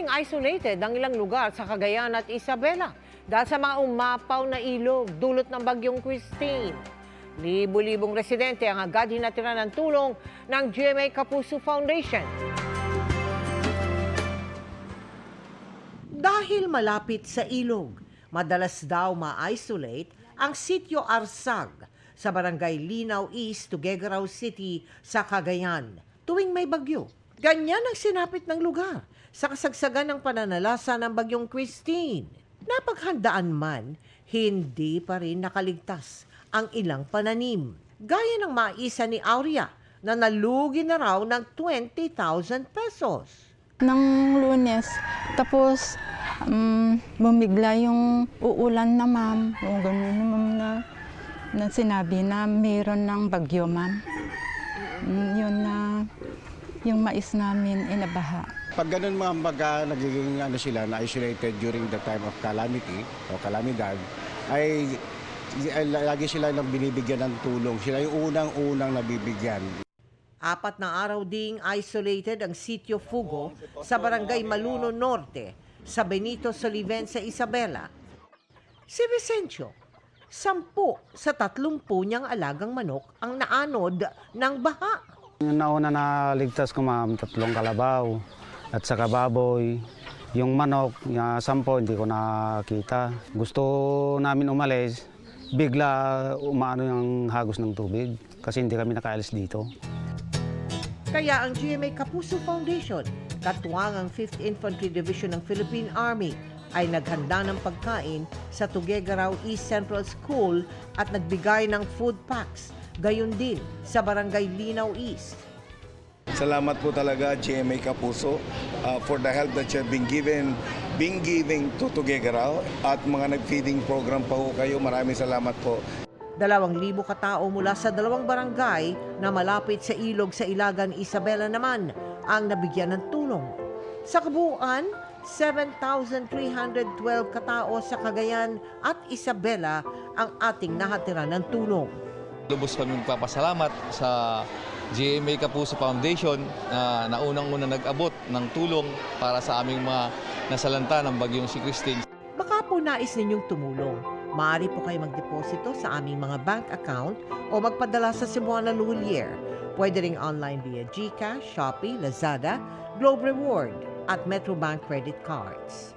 naging isolated ang ilang lugar sa Cagayan at Isabela dahil sa mga umapaw na ilog dulot ng bagyong Christine. Libo-libong residente ang agad hinatiran ng tulong ng GMA Kapuso Foundation. Dahil malapit sa ilog, madalas daw ma-isolate ang Sitio Arsag sa Barangay Linaw East, Tuguegarao City sa Cagayan tuwing may bagyo. Ganyan ang sinapit ng lugar sa kasagsagan ng pananalasa ng bagyong Christine. Napaghandaan man, hindi pa rin nakaligtas ang ilang pananim. Gaya ng maisa ni Aurea na nalugi na raw ng 20,000 pesos. Nang Lunes, tapos bumigla yung uulan na ma'am. O ganun ma'am na sinabi na mayroon ng bagyo ma'am. Yun na yung mais namin inabaha. Pag ganun mga nagiging sila na isolated during the time of calamity o kalamidad, ay lagi sila nang binibigyan ng tulong. Sila yung unang-unang nabibigyan. 4 na araw ding isolated ang Sitio Fugo sa Barangay Maluno Norte sa Benito Soliven sa Isabela. Si Vicencio, 10 sa 30 niyang alagang manok ang naanod ng baha. Nauna na ligtas ko ma'am, 3 kalabaw at saka baboy. Yung manok, 10 hindi ko nakita. Gusto namin umalis, bigla umaano yung hagos ng tubig kasi hindi kami nakaalis dito. Kaya ang GMA Kapuso Foundation, katuwang ang 5th Infantry Division ng Philippine Army, ay naghanda ng pagkain sa Tuguegarao East Central School at nagbigay ng food packs, gayon din sa Barangay Linaw East. Salamat po talaga GMA Kapuso for the help that you have been giving to Tuguegarao at mga nag-feeding program pa po kayo. Maraming salamat po. 2,000 katao mula sa 2 barangay na malapit sa ilog sa Ilagan, Isabela naman ang nabigyan ng tulong. Sa kabuuan, 7,312 katao sa Cagayan at Isabela ang ating nahatiran ng tulong. Lubos kami magpapasalamat sa GMA Kapuso Foundation na unang-unang nag-abot ng tulong para sa aming mga nasalanta ng bagyong si Christine. Baka po nais ninyong tumulong. Maaari po kayo magdeposito sa aming mga bank account o magpadala sa Cebuana Luwilier. Pwede ring online via GCash, Shopee, Lazada, Globe Reward at Metrobank credit cards.